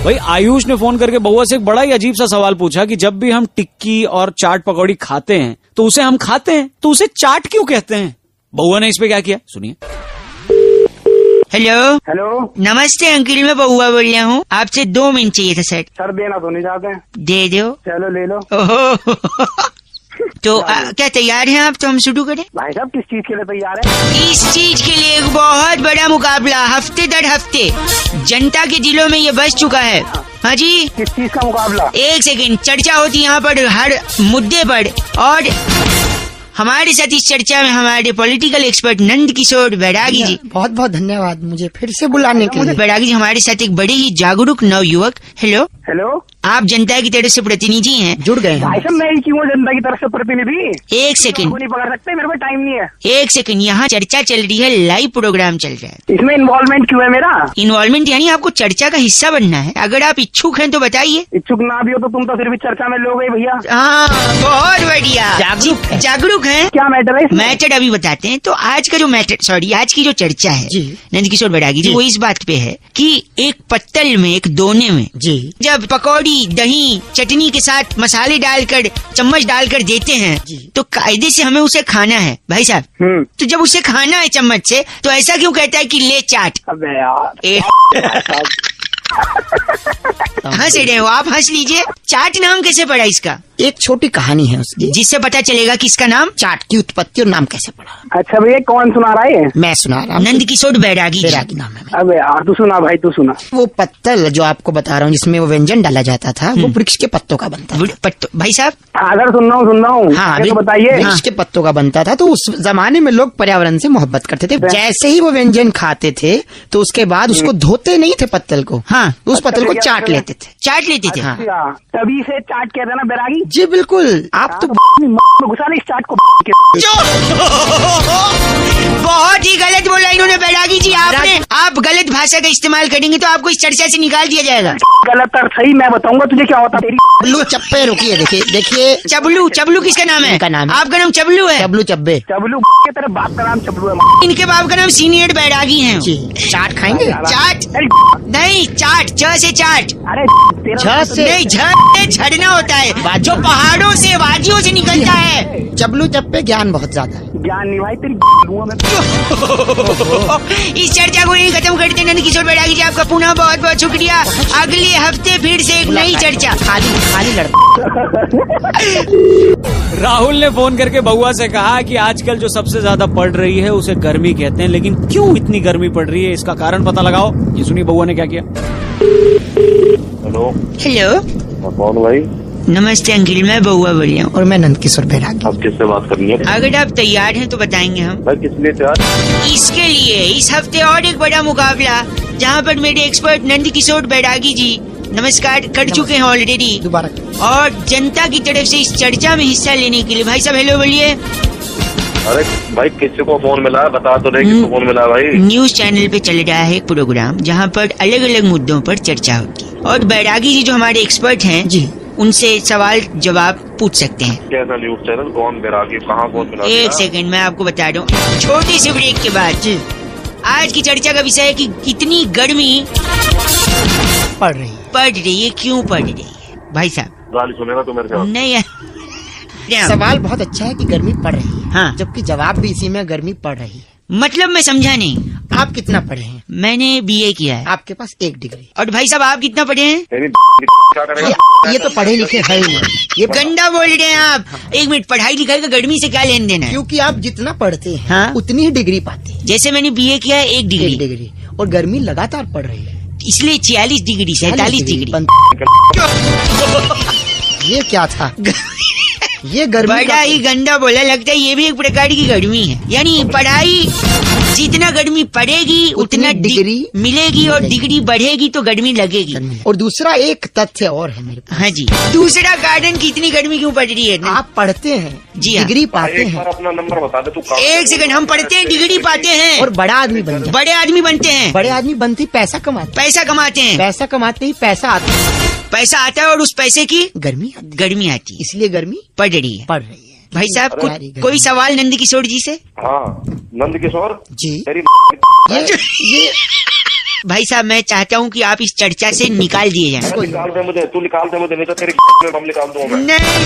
भाई आयुष ने फोन करके बउआ से एक बड़ा ही अजीब सा सवाल पूछा कि जब भी हम टिक्की और चाट पकौड़ी खाते हैं तो उसे हम खाते हैं तो उसे चाट क्यों कहते हैं। बउआ ने इस पे क्या किया सुनिए। हेलो हेलो, नमस्ते अंकिल, मैं बउआ बोल रहा हूँ। आपसे 2 मिनट चाहिए था सर। सर देना तो नहीं चाहते। दे दो। चलो ले लो। ओहो तो क्या तैयार हैं आप? तो हम शुरू करें। भाई साहब किस चीज के लिए तैयार है? इस चीज के लिए एक बहुत बड़ा मुकाबला हफ्ते दर हफ्ते जनता के दिलों में ये बस चुका है। हाँ जी। किस चीज का मुकाबला? 1 सेकंड, चर्चा होती है यहाँ पर हर मुद्दे पर, और हमारे साथ इस चर्चा में हमारे पॉलिटिकल एक्सपर्ट नंद किशोर बैरागी जी। बहुत बहुत धन्यवाद मुझे फिर से बुलाने के लिए। बैरागी जी हमारे साथ एक बड़े ही जागरूक नवयुवक। हेलो हेलो, आप जनता की तरफ से प्रतिनिधि हैं। जुड़ गए हैं। भाई साहब मैं क्यों जनता की तरफ से प्रतिनिधि? 1 सेकंड, नहीं पकड़ सकते, मेरे को टाइम नहीं है। 1 सेकंड, यहाँ चर्चा चल रही है, लाइव प्रोग्राम चल रहा है। इसमें इन्वॉल्वमेंट क्यों है मेरा? इन्वॉल्वमेंट यानी आपको चर्चा का हिस्सा बनना है। अगर आप इच्छुक हैं तो बताइए। इच्छुक ना भी हो तो तुम तो फिर भी चर्चा में लोग भैया। हाँ बहुत बढ़िया, जागरूक है। क्या मैटर है? मैटर अभी बताते हैं। तो आज का जो मैटर, सॉरी आज की जो चर्चा है नंद किशोर बैरागी जी, वो इस बात पे है कि एक पत्तल में, एक दोने में जी जब पकौड़ी दही चटनी के साथ मसाले डालकर चम्मच डालकर देते हैं तो कायदे से हमें उसे खाना है भाई साहब। तो जब उसे खाना है चम्मच से तो ऐसा क्यों कहता है कि ले चाट? अबे यार हंस रहे हो आप, हंस लीजिए। चाट नाम कैसे पड़ा इसका? एक छोटी कहानी है उसकी जिससे पता चलेगा कि इसका नाम चाट की उत्पत्ति और नाम कैसे पड़ा। अच्छा भैया कौन सुना रहा है? मैं सुना रहा हूँ। नंद किशोर बैरागी नाम है। अबे यार तू सुना भाई, तू सुना। वो पत्तल जो आपको बता रहा हूँ जिसमें वो व्यंजन डाला जाता था वो वृक्ष के पत्तों का बनता था। भाई साहब अगर सुन रहा हूँ हाँ तो बताइए। वृक्ष के पत्तों का बनता था। तो उस जमाने में लोग पर्यावरण से मोहब्बत करते थे। जैसे ही वो व्यंजन खाते थे तो उसके बाद उसको धोते नहीं थे पत्तल को। हाँ उस पत्तल को चाट लेते थे। हाँ। तभी से चाट कहते हैं ना बैरागी जी बिल्कुल। आप तो घुसा नहीं इस चाट को। बहुत ही गलत बोला इन्होंने बैरागी जी। आपने आप गलत भाषा का इस्तेमाल करेंगे तो आपको इस चर्चा से निकाल दिया जाएगा। गलत और सही मैं बताऊंगा तुझे क्या होता। चबलू चप्पे रुकिए, देखिए चबलू किसका नाम है? इनका नाम है। आपका नाम चबलू है? चबलू चब्बे। चबलू के तेरे बाप का नाम चबलू है। इनके बाप का नाम सीनियर बैरागी है। चाट खाएंगे? चाट नहीं, चाट च से चाट। अरे झ से नहीं, झ झड़ना होता है जो पहाड़ों से वादियों से निकलता है। चबलू चप्पे ज्ञान बहुत ज्यादा है। ज्ञान नहीं भाई तेरी इस चर्चा को यही खत्म करते हैं। नंद किशोर बैरागी जी आपका पुनः बहुत बहुत शुक्रिया। अगले हफ्ते फिर से एक नई चर्चा। खाली लड़का। राहुल ने फोन करके बउआ से कहा कि आजकल जो सबसे ज्यादा पड़ रही है उसे गर्मी कहते हैं, लेकिन क्यों इतनी गर्मी पड़ रही है इसका कारण पता लगाओ। ये सुनिए बउआ ने क्या किया। हेलो कौन भाई? नमस्ते अंकिल, मैं बउआ बोल रहा हूँ। और मैं नंद किशोर बैरागी। आप किससे बात करनी है? अगर आप तैयार हैं तो बताएंगे हम। भाई किस लिए तैयार? इसके लिए इस हफ्ते और एक बड़ा मुकाबला जहाँ पर मेरे एक्सपर्ट नंद किशोर बैरागी जी नमस्कार कर चुके हैं ऑलरेडी, दोबारा। और जनता की तरफ से इस चर्चा में हिस्सा लेने के लिए। भाई साहब हेलो बोलिए। अरे भाई किसी को फोन मिला है? बता तो नहीं किसको फोन मिला है भाई? न्यूज चैनल पे चल रहा है एक प्रोग्राम जहाँ पर अलग अलग मुद्दों पर चर्चा होती है, और बैरागी जी जो हमारे एक्सपर्ट हैं जी उनसे सवाल जवाब पूछ सकते हैं। कैसा न्यूज चैनल? कौन बैरागी? कहाँ फोन मिला? 1 सेकंड मैं आपको बता दूं। छोटी सी ब्रेक के बाद जी आज की चर्चा का विषय है कि कितनी गर्मी पड़ रही है, क्यों पड़ रही है। भाई साहब गाली सुनेगा तो मेरे से? नहीं सवाल बहुत अच्छा है कि गर्मी पड़ रही है। हाँ। जबकि जवाब भी इसी में गर्मी पड़ रही है। मतलब मैं समझा नहीं। आप कितना पढ़े हैं? मैंने BA किया है। आपके पास 1 डिग्री। और भाई साहब आप कितना पढ़े हैं? तेरी क्या करेगा? ये तो पढ़े लिखे है ही नहीं। ये गंदा बोल रहे हैं आप। 1 मिनट, पढ़ाई लिखाई का गर्मी से क्या लेन देना है? क्योंकि आप जितना पढ़ते हैं हाँ? उतनी ही डिग्री पाते हैं। जैसे मैंने BA किया है 1 डिग्री। 1 डिग्री। और गर्मी लगातार पड़ रही है, इसलिए 46 डिग्री 47 डिग्री। ये क्या था? ये गर्मी बड़ा ही गंदा बोला। लगता है ये भी एक प्रकार की गर्मी है। यानी पढ़ाई जितना गर्मी पड़ेगी उतना डिग्री मिलेगी, और डिग्री बढ़ेगी तो गर्मी लगेगी। और दूसरा एक तथ्य और है मेरे पास। हाँ जी, दूसरा कारण की इतनी गर्मी क्यों पड़ रही है? आप पढ़ते हैं जी हाँ। डिग्री पाते एक हैं। बार अपना नंबर बता दे तू। 1 सेकंड, हम पढ़ते हैं डिग्री पाते हैं और बड़ा आदमी बन जाते। बड़े आदमी बनते हैं। बड़े आदमी बनते ही पैसा कमाते पैसा कमाते हैं। पैसा कमाते ही पैसा आता है। पैसा आता है और उस पैसे की गर्मी गर्मी आती है, इसलिए गर्मी पड़ रही है। पड़ रही है। भाई साहब कोई सवाल नंद किशोर जी से? हाँ नंद किशोर जी। तेरी ये भाई साहब मैं चाहता हूँ कि आप इस चर्चा से निकाल दिए जाए। निकाल दे मुझे, तू निकाल दे मुझे, नहीं तो तेरी में बम निकाल दूंगा मैं। नहीं